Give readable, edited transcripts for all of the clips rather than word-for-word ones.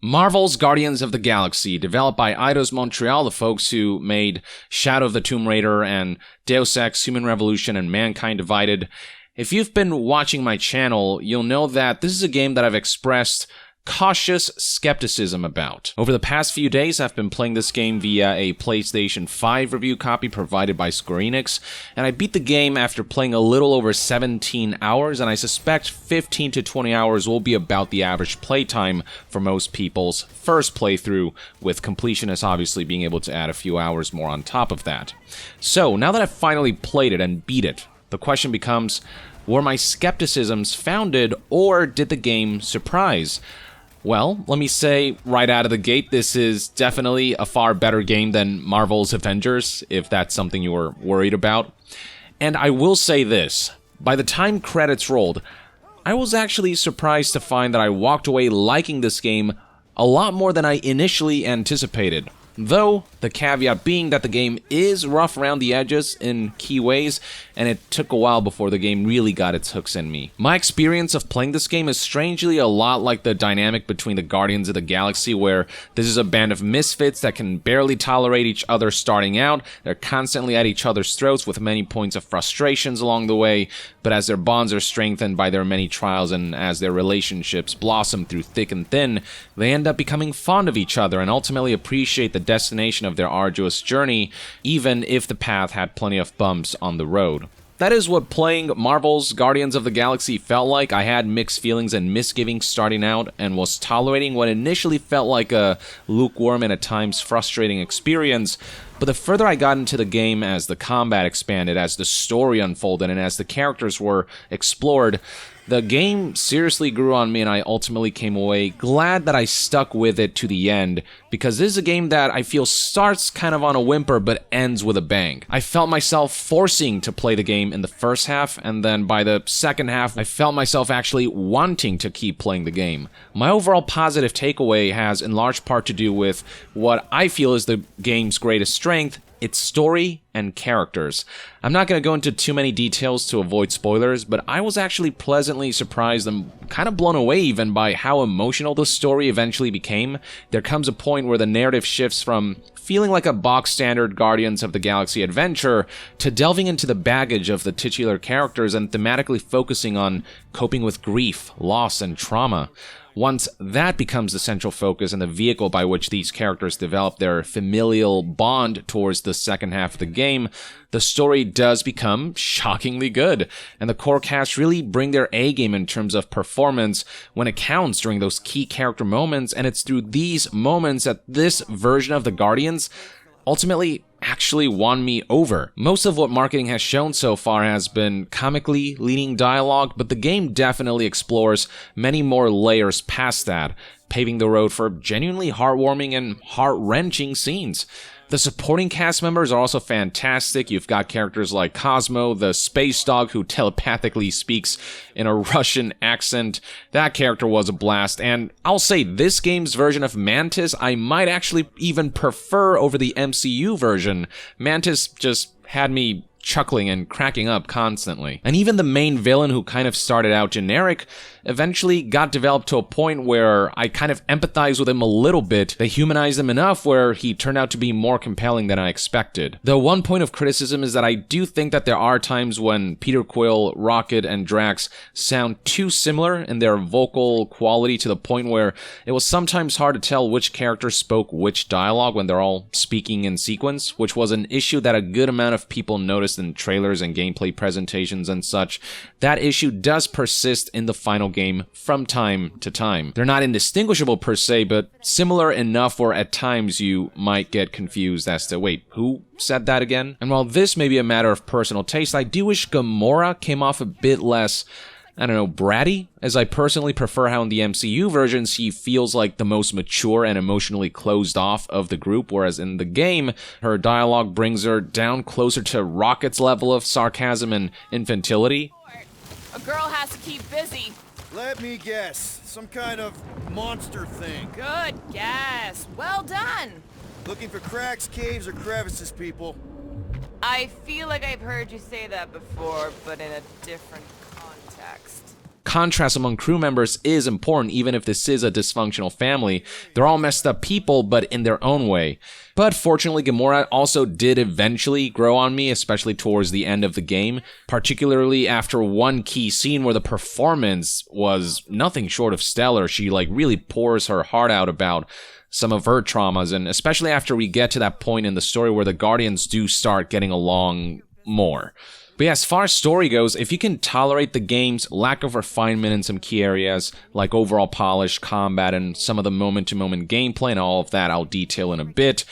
Marvel's Guardians of the Galaxy, developed by Eidos Montreal, the folks who made Shadow of the Tomb Raider and Deus Ex, Human Revolution, and Mankind Divided. If you've been watching my channel, you'll know that this is a game that I've expressed cautious skepticism about. Over the past few days, I've been playing this game via a PlayStation 5 review copy provided by Square Enix, and I beat the game after playing a little over 17 hours, and I suspect 15 to 20 hours will be about the average playtime for most people's first playthrough, with completionists obviously being able to add a few hours more on top of that. So, now that I've finally played it and beat it, the question becomes, were my skepticisms founded, or did the game surprise? Well, let me say right out of the gate, this is definitely a far better game than Marvel's Avengers, if that's something you were worried about. And I will say this, by the time credits rolled, I was actually surprised to find that I walked away liking this game a lot more than I initially anticipated. Though, the caveat being that the game is rough around the edges in key ways, and it took a while before the game really got its hooks in me. My experience of playing this game is strangely a lot like the dynamic between the Guardians of the Galaxy, where this is a band of misfits that can barely tolerate each other starting out. They're constantly at each other's throats with many points of frustrations along the way, but as their bonds are strengthened by their many trials and as their relationships blossom through thick and thin, they end up becoming fond of each other and ultimately appreciate the destination of their arduous journey, even if the path had plenty of bumps on the road. That is what playing Marvel's Guardians of the Galaxy felt like. I had mixed feelings and misgivings starting out and was tolerating what initially felt like a lukewarm and at times frustrating experience. But the further I got into the game, as the combat expanded, as the story unfolded, and as the characters were explored, the game seriously grew on me, and I ultimately came away glad that I stuck with it to the end, because this is a game that I feel starts kind of on a whimper but ends with a bang. I felt myself forcing to play the game in the first half, and then by the second half, I felt myself actually wanting to keep playing the game. My overall positive takeaway has in large part to do with what I feel is the game's greatest strength, its story and characters. I'm not going to go into too many details to avoid spoilers, but I was actually pleasantly surprised and kind of blown away even by how emotional the story eventually became. There comes a point where the narrative shifts from feeling like a box-standard Guardians of the Galaxy adventure to delving into the baggage of the titular characters and thematically focusing on coping with grief, loss, and trauma. Once that becomes the central focus and the vehicle by which these characters develop their familial bond towards the second half of the game, the story does become shockingly good, and the core cast really bring their A-game in terms of performance when it counts during those key character moments, and it's through these moments that this version of the Guardians ultimately actually won me over. Most of what marketing has shown so far has been comically leaning dialogue, but the game definitely explores many more layers past that, paving the road for genuinely heartwarming and heart-wrenching scenes. The supporting cast members are also fantastic. You've got characters like Cosmo, the space dog who telepathically speaks in a Russian accent. That character was a blast, and I'll say this game's version of Mantis I might actually even prefer over the MCU version. Mantis just had me chuckling and cracking up constantly. And even the main villain, who kind of started out generic, eventually got developed to a point where I kind of empathized with him a little bit. They humanized him enough where he turned out to be more compelling than I expected. Though one point of criticism is that I do think that there are times when Peter Quill, Rocket, and Drax sound too similar in their vocal quality to the point where it was sometimes hard to tell which character spoke which dialogue when they're all speaking in sequence, which was an issue that a good amount of people noticed in trailers and gameplay presentations and such. That issue does persist in the final game from time to time. They're not indistinguishable per se, but similar enough where at times you might get confused as to, wait, who said that again? And while this may be a matter of personal taste, I do wish Gamora came off a bit less, I don't know, bratty, as I personally prefer how in the MCU version she feels like the most mature and emotionally closed off of the group, whereas in the game, her dialogue brings her down closer to Rocket's level of sarcasm and infantility. A girl has to keep busy. Let me guess, some kind of monster thing. Good guess. Well done. Looking for cracks, caves, or crevices, people. I feel like I've heard you say that before, but in a different context. contrast among crew members is important, even if this is a dysfunctional family. They're all messed up people, but in their own way. But fortunately, Gamora also did eventually grow on me, especially towards the end of the game, particularly after one key scene where the performance was nothing short of stellar. She really pours her heart out about some of her traumas, and especially after we get to that point in the story where the Guardians do start getting along more. But yeah, as far as story goes, if you can tolerate the game's lack of refinement in some key areas, like overall polish, combat, and some of the moment-to-moment gameplay and all of that I'll detail in a bit,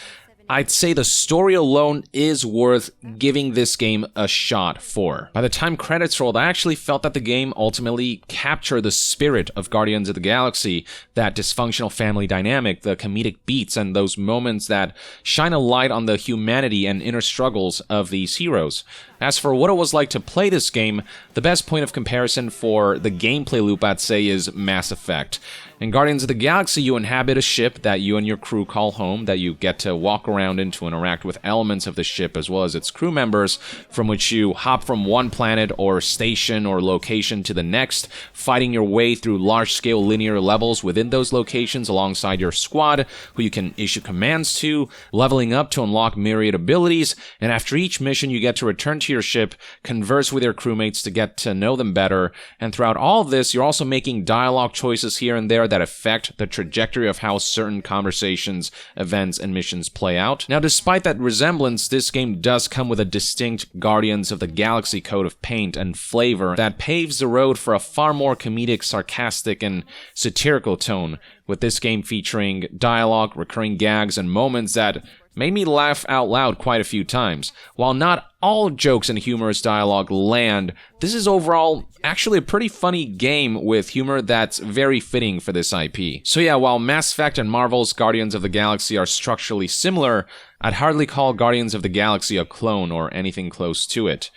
I'd say the story alone is worth giving this game a shot for. By the time credits rolled, I actually felt that the game ultimately captured the spirit of Guardians of the Galaxy, that dysfunctional family dynamic, the comedic beats, and those moments that shine a light on the humanity and inner struggles of these heroes. As for what it was like to play this game, the best point of comparison for the gameplay loop, I'd say, is Mass Effect. In Guardians of the Galaxy, you inhabit a ship that you and your crew call home, that you get to walk around in to interact with elements of the ship as well as its crew members, from which you hop from one planet or station or location to the next, fighting your way through large-scale linear levels within those locations alongside your squad, who you can issue commands to, leveling up to unlock myriad abilities, and after each mission you get to return to your ship, converse with your crewmates to get to know them better, and throughout all of this, you're also making dialogue choices here and there that affect the trajectory of how certain conversations, events, and missions play out. Now, despite that resemblance, this game does come with a distinct Guardians of the Galaxy coat of paint and flavor that paves the road for a far more comedic, sarcastic, and satirical tone, with this game featuring dialogue, recurring gags, and moments that made me laugh out loud quite a few times. While not all jokes and humorous dialogue land, this is overall actually a pretty funny game with humor that's very fitting for this IP. So yeah, while Mass Effect and Marvel's Guardians of the Galaxy are structurally similar, I'd hardly call Guardians of the Galaxy a clone or anything close to it.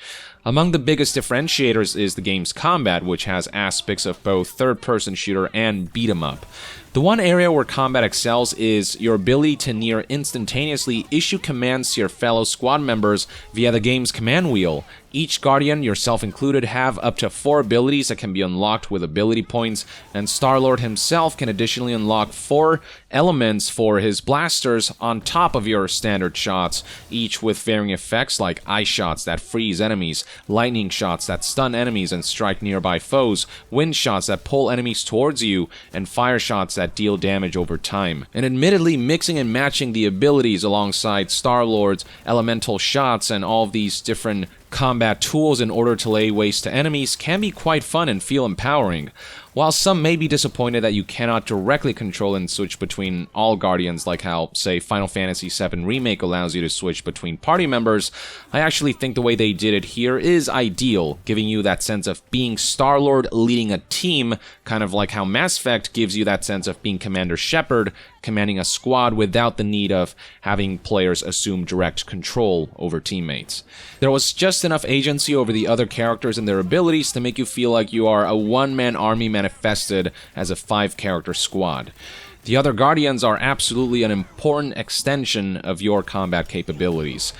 Among the biggest differentiators is the game's combat, which has aspects of both third-person shooter and beat-em-up. The one area where combat excels is your ability to near instantaneously issue commands to your fellow squad members via the game's command wheel. Each Guardian, yourself included, have up to 4 abilities that can be unlocked with ability points, and Star-Lord himself can additionally unlock 4 elements for his blasters on top of your standard shots, each with varying effects like ice shots that freeze enemies, lightning shots that stun enemies and strike nearby foes, wind shots that pull enemies towards you, and fire shots that deal damage over time. And admittedly, mixing and matching the abilities alongside Star-Lord's elemental shots and all of these different combat tools in order to lay waste to enemies can be quite fun and feel empowering. While some may be disappointed that you cannot directly control and switch between all Guardians like how, say, Final Fantasy VII Remake allows you to switch between party members, I actually think the way they did it here is ideal, giving you that sense of being Star-Lord leading a team, kind of like how Mass Effect gives you that sense of being Commander Shepard, commanding a squad without the need of having players assume direct control over teammates. There was just enough agency over the other characters and their abilities to make you feel like you are a one-man army manifested as a 5-character squad. The other Guardians are absolutely an important extension of your combat capabilities.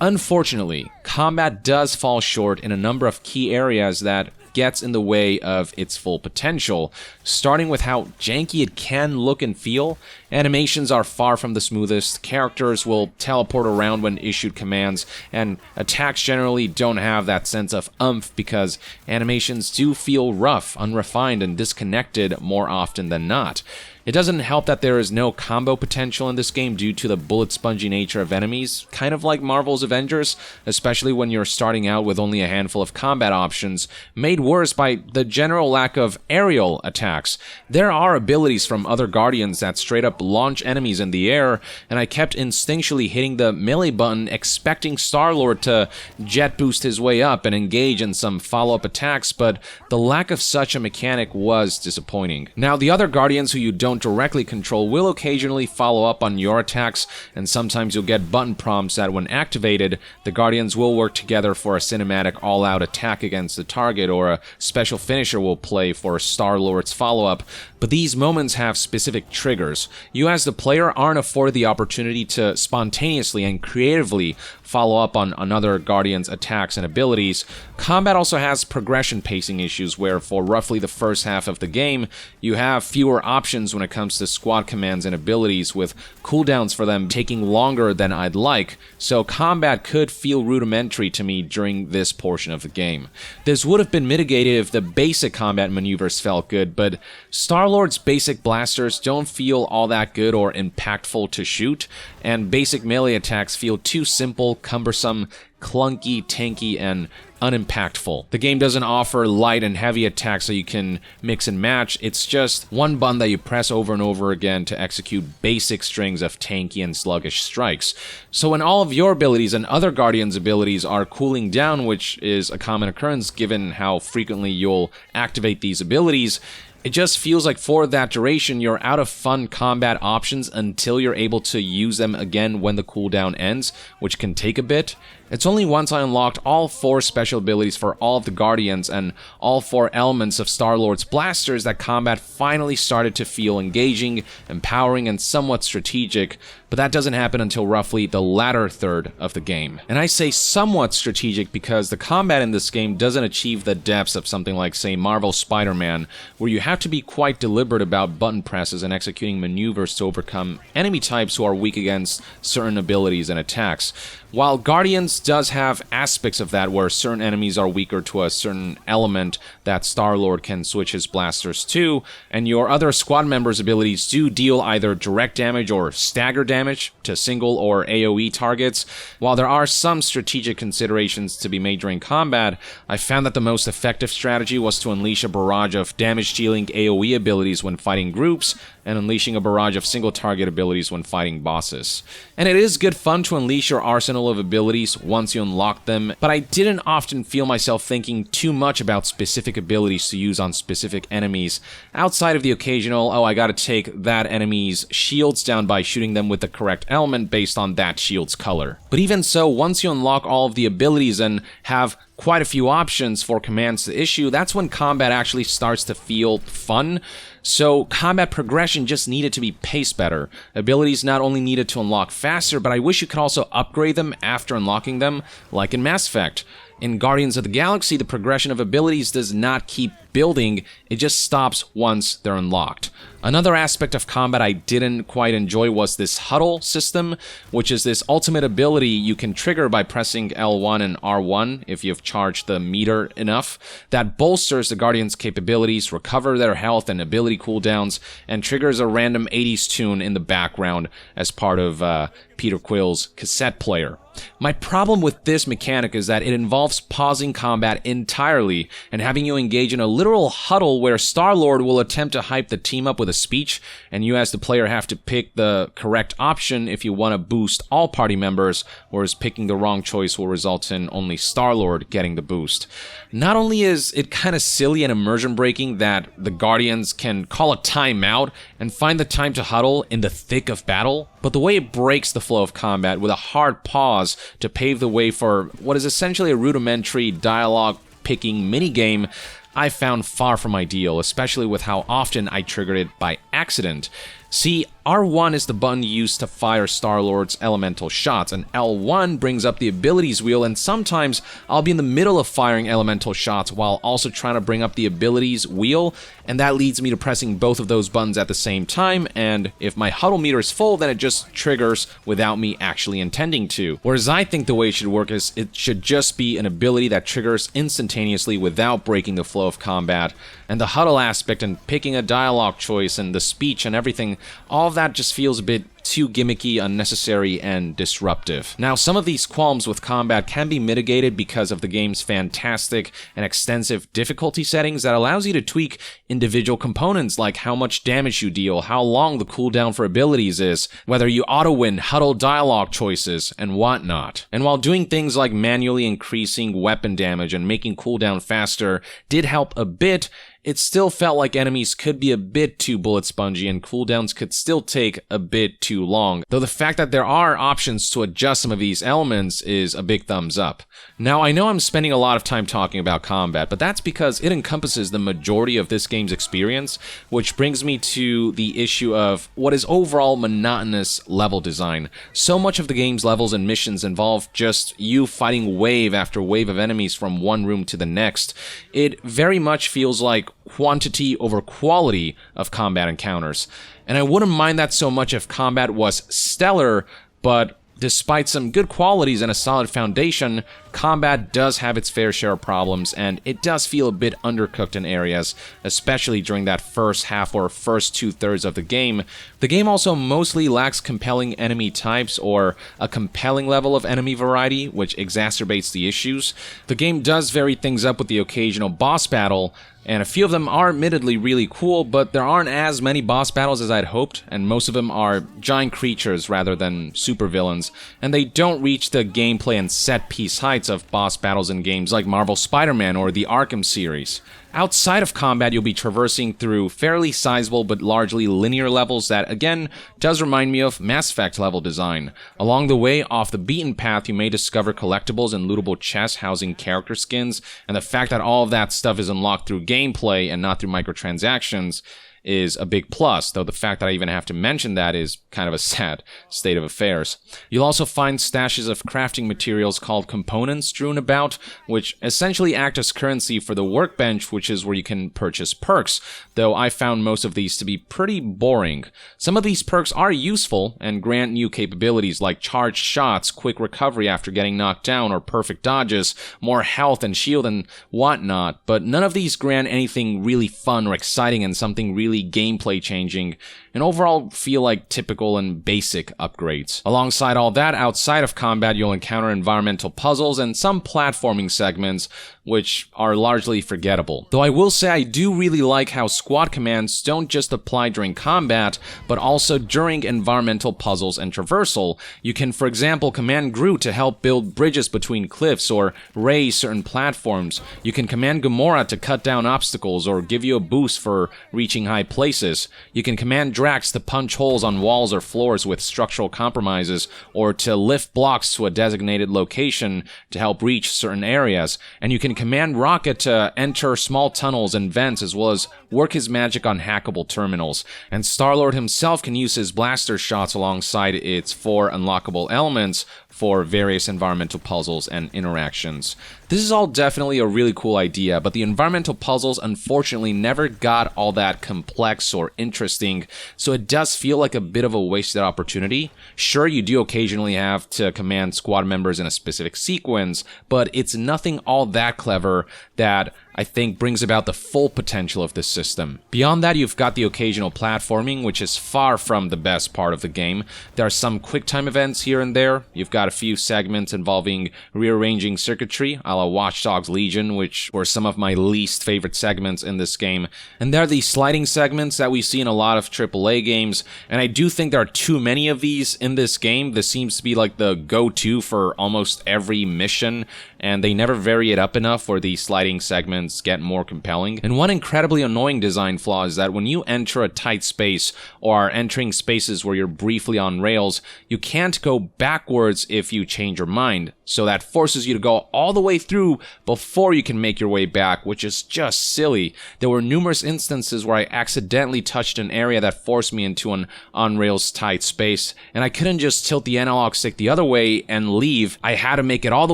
Unfortunately, combat does fall short in a number of key areas that gets in the way of its full potential, starting with how janky it can look and feel. Animations are far from the smoothest, characters will teleport around when issued commands, and attacks generally don't have that sense of oomph because animations do feel rough, unrefined, and disconnected more often than not. It doesn't help that there is no combo potential in this game due to the bullet-spongy nature of enemies, kind of like Marvel's Avengers, especially when you're starting out with only a handful of combat options, made worse by the general lack of aerial attacks. There are abilities from other Guardians that straight up launch enemies in the air, and I kept instinctually hitting the melee button expecting Star-Lord to jet boost his way up and engage in some follow-up attacks, but the lack of such a mechanic was disappointing. Now, the other Guardians who you don't don't directly control will occasionally follow up on your attacks, and sometimes you'll get button prompts that when activated, the Guardians will work together for a cinematic all-out attack against the target, or a special finisher will play for Star-Lord's follow-up, but these moments have specific triggers. You as the player aren't afforded the opportunity to spontaneously and creatively follow up on another Guardian's attacks and abilities. Combat also has progression pacing issues where for roughly the first half of the game, you have fewer options when it comes to squad commands and abilities, with cooldowns for them taking longer than I'd like, so combat could feel rudimentary to me during this portion of the game. This would have been mitigated if the basic combat maneuvers felt good, but Star-Lord's basic blasters don't feel all that good or impactful to shoot, and basic melee attacks feel too simple, cumbersome, clunky, tanky, and unimpactful. The game doesn't offer light and heavy attacks that you can mix and match. It's just one button that you press over and over again to execute basic strings of tanky and sluggish strikes. So when all of your abilities and other Guardians' abilities are cooling down, which is a common occurrence given how frequently you'll activate these abilities, it just feels like for that duration, you're out of fun combat options until you're able to use them again when the cooldown ends, which can take a bit. It's only once I unlocked all 4 special abilities for all of the Guardians and all 4 elements of Star-Lord's blasters that combat finally started to feel engaging, empowering, and somewhat strategic, but that doesn't happen until roughly the latter third of the game. And I say somewhat strategic because the combat in this game doesn't achieve the depths of something like, say, Marvel Spider-Man, where you have to be quite deliberate about button presses and executing maneuvers to overcome enemy types who are weak against certain abilities and attacks. While Guardians does have aspects of that where certain enemies are weaker to a certain element that Star-Lord can switch his blasters to, and your other squad members' abilities do deal either direct damage or stagger damage to single or AoE targets, while there are some strategic considerations to be made during combat, I found that the most effective strategy was to unleash a barrage of damage-dealing AoE abilities when fighting groups, and unleashing a barrage of single-target abilities when fighting bosses. And it is good fun to unleash your arsenal of abilities once you unlock them, but I didn't often feel myself thinking too much about specific abilities to use on specific enemies, outside of the occasional, oh, I gotta take that enemy's shields down by shooting them with the correct element based on that shield's color. But even so, once you unlock all of the abilities and have quite a few options for commands to issue, that's when combat actually starts to feel fun. So combat progression just needed to be paced better. Abilities not only needed to unlock faster, but I wish you could also upgrade them after unlocking them, like in Mass Effect. In Guardians of the Galaxy, the progression of abilities does not keep building, it just stops once they're unlocked. Another aspect of combat I didn't quite enjoy was this huddle system, which is this ultimate ability you can trigger by pressing L1 and R1 if you've charged the meter enough, that bolsters the Guardians' capabilities, recover their health and ability cooldowns, and triggers a random 80s tune in the background as part of Peter Quill's cassette player. My problem with this mechanic is that it involves pausing combat entirely and having you engage in a literal huddle where Star-Lord will attempt to hype the team up with a speech, and you as the player have to pick the correct option if you want to boost all party members, whereas picking the wrong choice will result in only Star-Lord getting the boost. Not only is it kind of silly and immersion breaking that the Guardians can call a timeout and find the time to huddle in the thick of battle, but the way it breaks the flow of combat with a hard pause to pave the way for what is essentially a rudimentary dialogue-picking minigame I found far from ideal, especially with how often I triggered it by accident. See, R1 is the button used to fire Star-Lord's elemental shots, and L1 brings up the abilities wheel, and sometimes I'll be in the middle of firing elemental shots while also trying to bring up the abilities wheel, and that leads me to pressing both of those buttons at the same time, and if my huddle meter is full, then it just triggers without me actually intending to. Whereas I think the way it should work is it should just be an ability that triggers instantaneously without breaking the flow of combat, and the huddle aspect and picking a dialogue choice and the speech and everything, all of that just feels a bit too gimmicky, unnecessary, and disruptive. Now, some of these qualms with combat can be mitigated because of the game's fantastic and extensive difficulty settings that allows you to tweak individual components like how much damage you deal, how long the cooldown for abilities is, whether you auto-win huddle dialogue choices, and whatnot. And while doing things like manually increasing weapon damage and making cooldown faster did help a bit, it still felt like enemies could be a bit too bullet spongy and cooldowns could still take a bit too long, though the fact that there are options to adjust some of these elements is a big thumbs up. Now, I know I'm spending a lot of time talking about combat, but that's because it encompasses the majority of this game's experience, which brings me to the issue of what is overall monotonous level design. So much of the game's levels and missions involve just you fighting wave after wave of enemies from one room to the next. It very much feels like quantity over quality of combat encounters. And I wouldn't mind that so much if combat was stellar, but despite some good qualities and a solid foundation, combat does have its fair share of problems, and it does feel a bit undercooked in areas, especially during that first half or first two-thirds of the game. The game also mostly lacks compelling enemy types or a compelling level of enemy variety, which exacerbates the issues. The game does vary things up with the occasional boss battle, and a few of them are admittedly really cool, but there aren't as many boss battles as I'd hoped, and most of them are giant creatures rather than supervillains, and they don't reach the gameplay and set-piece heights of boss battles in games like Marvel's Spider-Man or the Arkham series. Outside of combat, you'll be traversing through fairly sizable but largely linear levels that, again, does remind me of Mass Effect level design. Along the way, off the beaten path, you may discover collectibles and lootable chests housing character skins, and the fact that all of that stuff is unlocked through gameplay and not through microtransactions is a big plus, though the fact that I even have to mention that is kind of a sad state of affairs. You'll also find stashes of crafting materials called components strewn about, which essentially act as currency for the workbench, which is where you can purchase perks, though I found most of these to be pretty boring. Some of these perks are useful and grant new capabilities like charged shots, quick recovery after getting knocked down, or perfect dodges, more health and shield and whatnot, but none of these grant anything really fun or exciting and something really gameplay changing, and overall feel like typical and basic upgrades. Alongside all that, outside of combat, you'll encounter environmental puzzles and some platforming segments, which are largely forgettable. Though I will say I do really like how squad commands don't just apply during combat, but also during environmental puzzles and traversal. You can, for example, command Groot to help build bridges between cliffs or raise certain platforms. You can command Gamora to cut down obstacles or give you a boost for reaching high places. You can command Drax to punch holes on walls or floors with structural compromises, or to lift blocks to a designated location to help reach certain areas. And you can command Rocket to enter small tunnels and vents, as well as work his magic on hackable terminals. And Star-Lord himself can use his blaster shots alongside its 4 unlockable elements for various environmental puzzles and interactions. This is all definitely a really cool idea, but the environmental puzzles unfortunately never got all that complex or interesting, so it does feel like a bit of a wasted opportunity. Sure, you do occasionally have to command squad members in a specific sequence, but it's nothing all that clever that I think brings about the full potential of this system. Beyond that, you've got the occasional platforming, which is far from the best part of the game. There are some quick-time events here and there. You've got a few segments involving rearranging circuitry, a la Watch Dogs Legion, which were some of my least favorite segments in this game. And there are the sliding segments that we see in a lot of AAA games, and I do think there are too many of these in this game. This seems to be like the go-to for almost every mission, and they never vary it up enough where the sliding segments get more compelling. And one incredibly annoying design flaw is that when you enter a tight space or are entering spaces where you're briefly on rails, you can't go backwards if you change your mind. So that forces you to go all the way through before you can make your way back, which is just silly. There were numerous instances where I accidentally touched an area that forced me into an on-rails tight space, and I couldn't just tilt the analog stick the other way and leave. I had to make it all the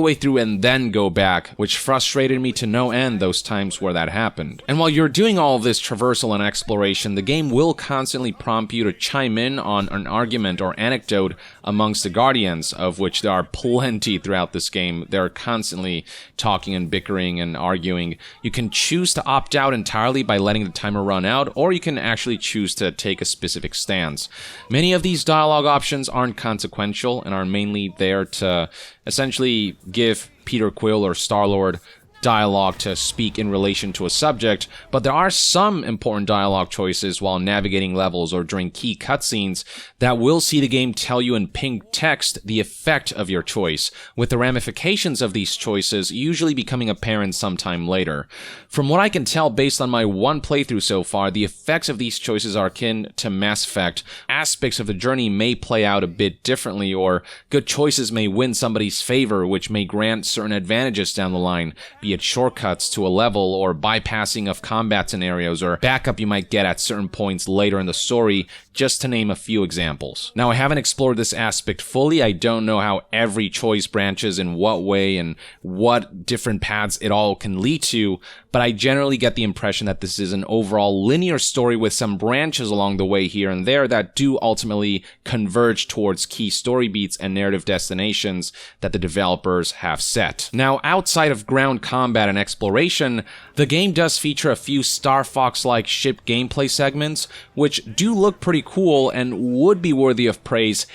way through and then go back, which frustrated me to no end those times where that happened. And while you're doing all of this traversal and exploration, the game will constantly prompt you to chime in on an argument or anecdote amongst the Guardians, of which there are plenty throughout this game. They're constantly talking and bickering and arguing. You can choose to opt out entirely by letting the timer run out, or you can actually choose to take a specific stance. Many of these dialogue options aren't consequential and are mainly there to essentially give Peter Quill or Star-Lord dialogue to speak in relation to a subject, but there are some important dialogue choices while navigating levels or during key cutscenes that will see the game tell you in pink text the effect of your choice, with the ramifications of these choices usually becoming apparent sometime later. From what I can tell based on my one playthrough so far, the effects of these choices are akin to Mass Effect. Aspects of the journey may play out a bit differently, or good choices may win somebody's favor, which may grant certain advantages down the line, be it shortcuts to a level, or bypassing of combat scenarios, or backup you might get at certain points later in the story, just to name a few examples. Now, I haven't explored this aspect fully. I don't know how every choice branches in what way and what different paths it all can lead to, but I generally get the impression that this is an overall linear story with some branches along the way here and there that do ultimately converge towards key story beats and narrative destinations that the developers have set. Now, outside of ground combat and exploration, the game does feature a few Star Fox-like ship gameplay segments, which do look pretty cool and would be worthy of praise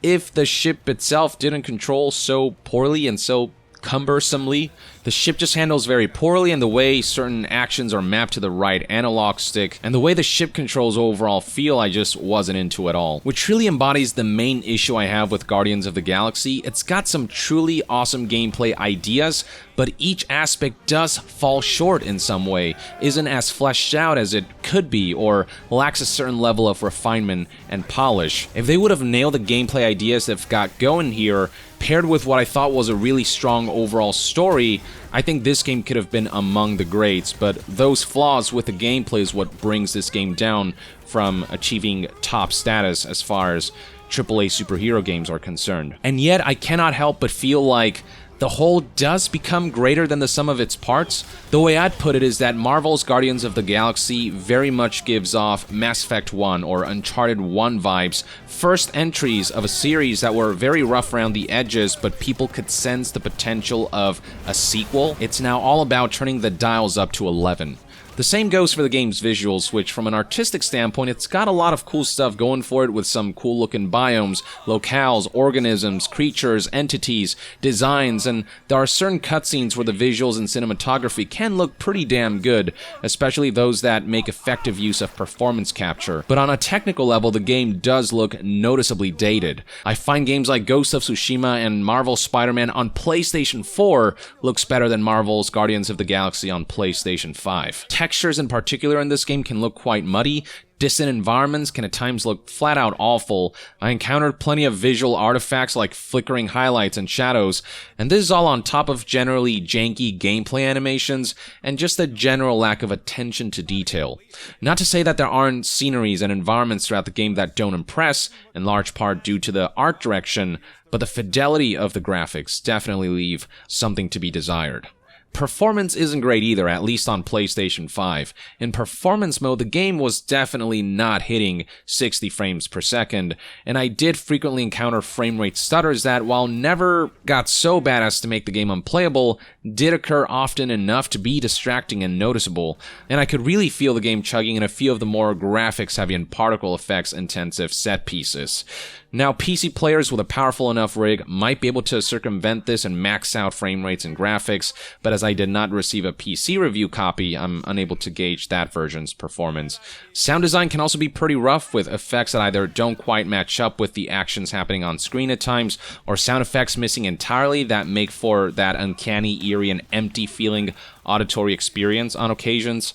if the ship itself didn't control so poorly and so cumbersomely. The ship just handles very poorly, and the way certain actions are mapped to the right analog stick, and the way the ship controls overall feel, I just wasn't into at all. Which really embodies the main issue I have with Guardians of the Galaxy. It's got some truly awesome gameplay ideas, but each aspect does fall short in some way, isn't as fleshed out as it could be, or lacks a certain level of refinement and polish. If they would have nailed the gameplay ideas they've got going here, paired with what I thought was a really strong overall story, I think this game could have been among the greats, but those flaws with the gameplay is what brings this game down from achieving top status as far as AAA superhero games are concerned. And yet, I cannot help but feel like the whole does become greater than the sum of its parts. The way I'd put it is that Marvel's Guardians of the Galaxy very much gives off Mass Effect 1 or Uncharted 1 vibes, first entries of a series that were very rough around the edges, but people could sense the potential of a sequel. It's now all about turning the dials up to 11. The same goes for the game's visuals, which from an artistic standpoint, it's got a lot of cool stuff going for it with some cool looking biomes, locales, organisms, creatures, entities, designs, and there are certain cutscenes where the visuals and cinematography can look pretty damn good, especially those that make effective use of performance capture. But on a technical level, the game does look noticeably dated. I find games like Ghost of Tsushima and Marvel's Spider-Man on PlayStation 4 looks better than Marvel's Guardians of the Galaxy on PlayStation 5. Textures in particular in this game can look quite muddy. Distant environments can at times look flat out awful. I encountered plenty of visual artifacts like flickering highlights and shadows, and this is all on top of generally janky gameplay animations and just a general lack of attention to detail. Not to say that there aren't sceneries and environments throughout the game that don't impress, in large part due to the art direction, but the fidelity of the graphics definitely leave something to be desired. Performance isn't great either, at least on PlayStation 5. In performance mode, the game was definitely not hitting 60 frames per second, and I did frequently encounter frame rate stutters that, while never got so bad as to make the game unplayable, did occur often enough to be distracting and noticeable, and I could really feel the game chugging in a few of the more graphics-heavy and particle effects-intensive set pieces. Now, PC players with a powerful enough rig might be able to circumvent this and max out frame rates and graphics, but as I did not receive a PC review copy, I'm unable to gauge that version's performance. Sound design can also be pretty rough, with effects that either don't quite match up with the actions happening on screen at times, or sound effects missing entirely that make for that uncanny, eerie, and empty feeling auditory experience on occasions.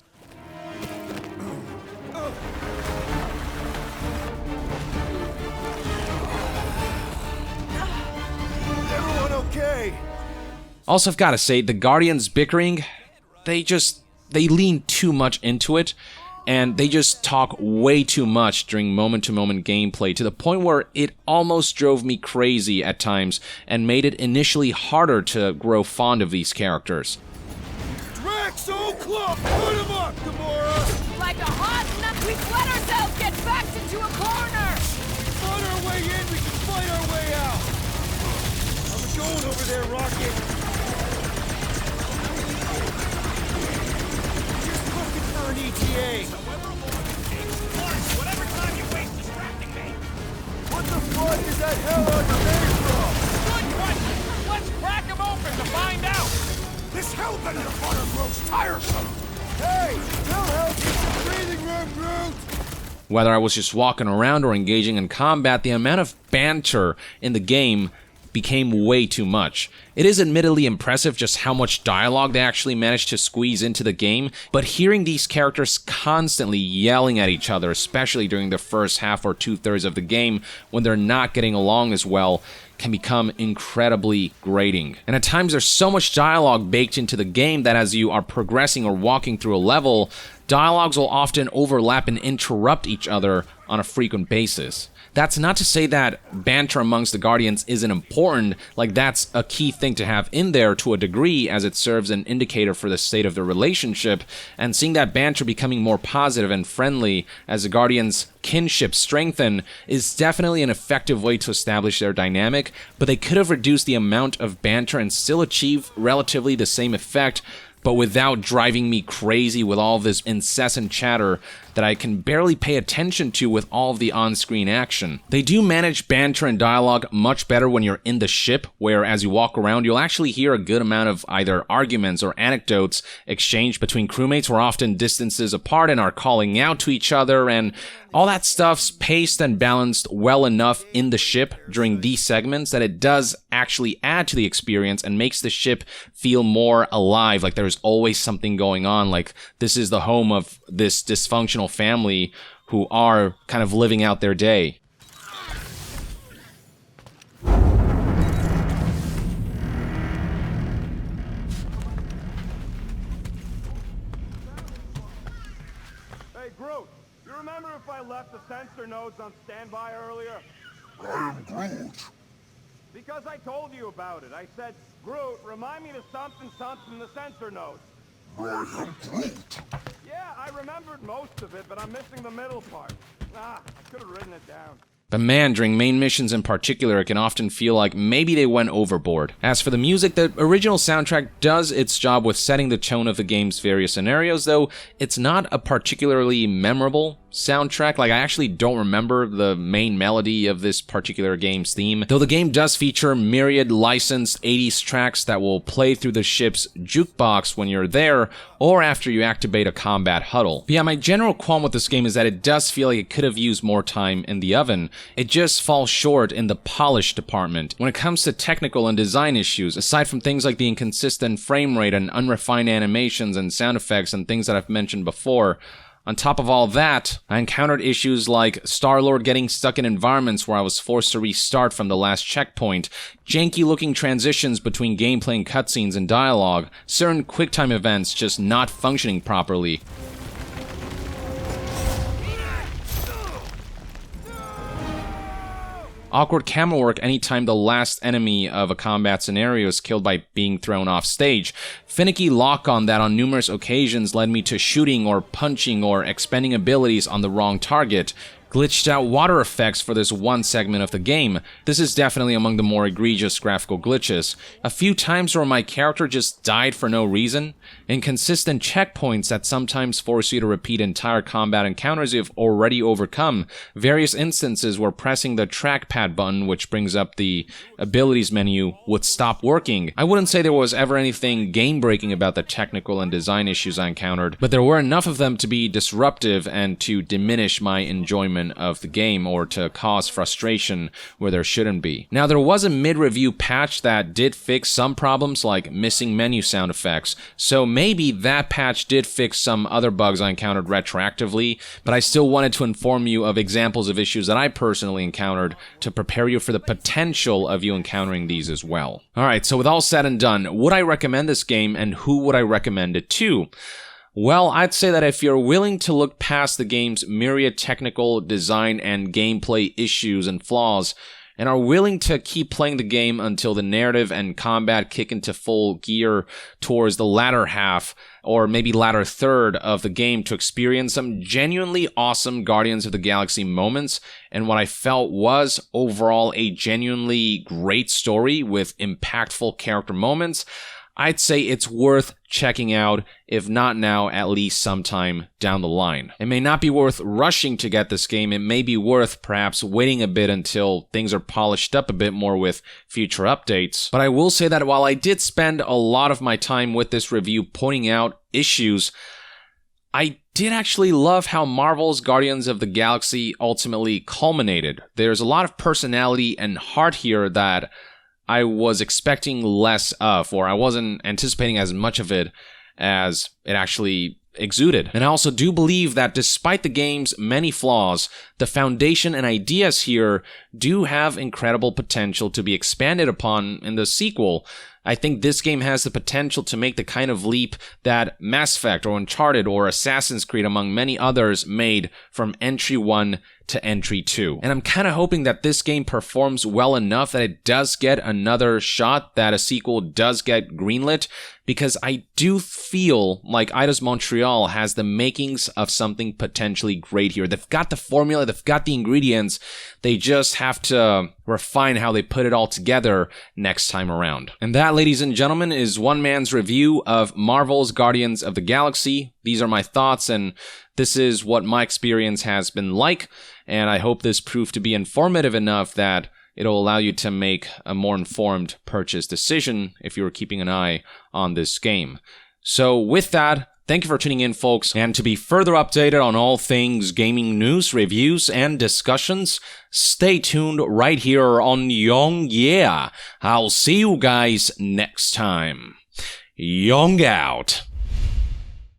Also, I've got to say, the Guardians bickering, they lean too much into it, and they just talk way too much during moment-to-moment gameplay, to the point where it almost drove me crazy at times, and made it initially harder to grow fond of these characters. Drax, so close! Put him up, Gamora! Like a hot nut, we've let ourselves get backed into a corner! On our way in, we can fight our way out! How's it going over there, Rocket? An ETA. Whatever time you waste distracting me. What the fuck is that hell on your name from? Good question. Let's crack them open to find out. This hellbender fodder grows tiresome! Hey! No help! It's a breathing room, Groot! Whether I was just walking around or engaging in combat, the amount of banter in the game became way too much. It is admittedly impressive just how much dialogue they actually managed to squeeze into the game, but hearing these characters constantly yelling at each other, especially during the first half or 2/3 of the game when they're not getting along as well, can become incredibly grating. And at times there's so much dialogue baked into the game that as you are progressing or walking through a level, dialogues will often overlap and interrupt each other on a frequent basis. That's not to say that banter amongst the Guardians isn't important, like that's a key thing to have in there to a degree as it serves an indicator for the state of the relationship, and seeing that banter becoming more positive and friendly as the Guardians' kinship strengthen is definitely an effective way to establish their dynamic, but they could have reduced the amount of banter and still achieve relatively the same effect, but without driving me crazy with all of this incessant chatter that I can barely pay attention to with all of the on-screen action. They do manage banter and dialogue much better when you're in the ship, where as you walk around, you'll actually hear a good amount of either arguments or anecdotes exchanged between crewmates who are often distances apart and are calling out to each other, and all that stuff's paced and balanced well enough in the ship during these segments that it does actually add to the experience and makes the ship feel more alive, like there's always something going on, like this is the home of this dysfunctional family who are kind of living out their day. Hey, Groot, you remember if I left the sensor nodes on standby earlier? I am Groot. Because I told you about it. I said, Groot, remind me to something in the sensor nodes. I am Groot. Yeah, I remembered most of it, but I'm missing the middle part. I could have written it down. But man, during main missions in particular, it can often feel like maybe they went overboard. As for the music, the original soundtrack does its job with setting the tone of the game's various scenarios, though it's not a particularly memorable soundtrack. Like, I actually don't remember the main melody of this particular game's theme, though the game does feature myriad licensed 80s tracks that will play through the ship's jukebox when you're there or after you activate a combat huddle. But yeah, my general qualm with this game is that it does feel like it could have used more time in the oven. It just falls short in the polish department. When it comes to technical and design issues, aside from things like the inconsistent frame rate and unrefined animations and sound effects and things that I've mentioned before, on top of all that, I encountered issues like Star-Lord getting stuck in environments where I was forced to restart from the last checkpoint, janky-looking transitions between gameplay and cutscenes and dialogue, certain QuickTime events just not functioning properly. Awkward camera work anytime the last enemy of a combat scenario is killed by being thrown off stage. Finicky lock-on that on numerous occasions led me to shooting or punching or expending abilities on the wrong target. Glitched out water effects for this one segment of the game. This is definitely among the more egregious graphical glitches. A few times where my character just died for no reason. Inconsistent checkpoints that sometimes force you to repeat entire combat encounters you've already overcome. Various instances where pressing the trackpad button, which brings up the abilities menu, would stop working. I wouldn't say there was ever anything game-breaking about the technical and design issues I encountered, but there were enough of them to be disruptive and to diminish my enjoyment of the game or to cause frustration where there shouldn't be. Now, there was a mid-review patch that did fix some problems like missing menu sound effects, so maybe that patch did fix some other bugs I encountered retroactively, but I still wanted to inform you of examples of issues that I personally encountered to prepare you for the potential of you encountering these as well. Alright, so with all said and done, would I recommend this game and who would I recommend it to? Well, I'd say that if you're willing to look past the game's myriad technical, design, and gameplay issues and flaws, and are willing to keep playing the game until the narrative and combat kick into full gear towards the latter half, or maybe latter third of the game to experience some genuinely awesome Guardians of the Galaxy moments, and what I felt was overall a genuinely great story with impactful character moments, I'd say it's worth checking out, if not now, at least sometime down the line. It may not be worth rushing to get this game. It may be worth perhaps waiting a bit until things are polished up a bit more with future updates. But I will say that while I did spend a lot of my time with this review pointing out issues, I did actually love how Marvel's Guardians of the Galaxy ultimately culminated. There's a lot of personality and heart here that I was expecting less of, or I wasn't anticipating as much of it as it actually exuded. And I also do believe that despite the game's many flaws, the foundation and ideas here do have incredible potential to be expanded upon in the sequel. I think this game has the potential to make the kind of leap that Mass Effect or Uncharted or Assassin's Creed, among many others, made from Entry 1 to Entry 2. And I'm kind of hoping that this game performs well enough that it does get another shot, that a sequel does get greenlit, because I do feel like Eidos Montreal has the makings of something potentially great here. They've got the formula, they've got the ingredients, they just have to refine how they put it all together next time around. And that, ladies and gentlemen, is one man's review of Marvel's Guardians of the Galaxy. These are my thoughts, and this is what my experience has been like, and I hope this proved to be informative enough that it'll allow you to make a more informed purchase decision if you're keeping an eye on this game. So with that, thank you for tuning in, folks, and to be further updated on all things gaming news, reviews, and discussions, stay tuned right here on Young Yeah. I'll see you guys next time. Young out.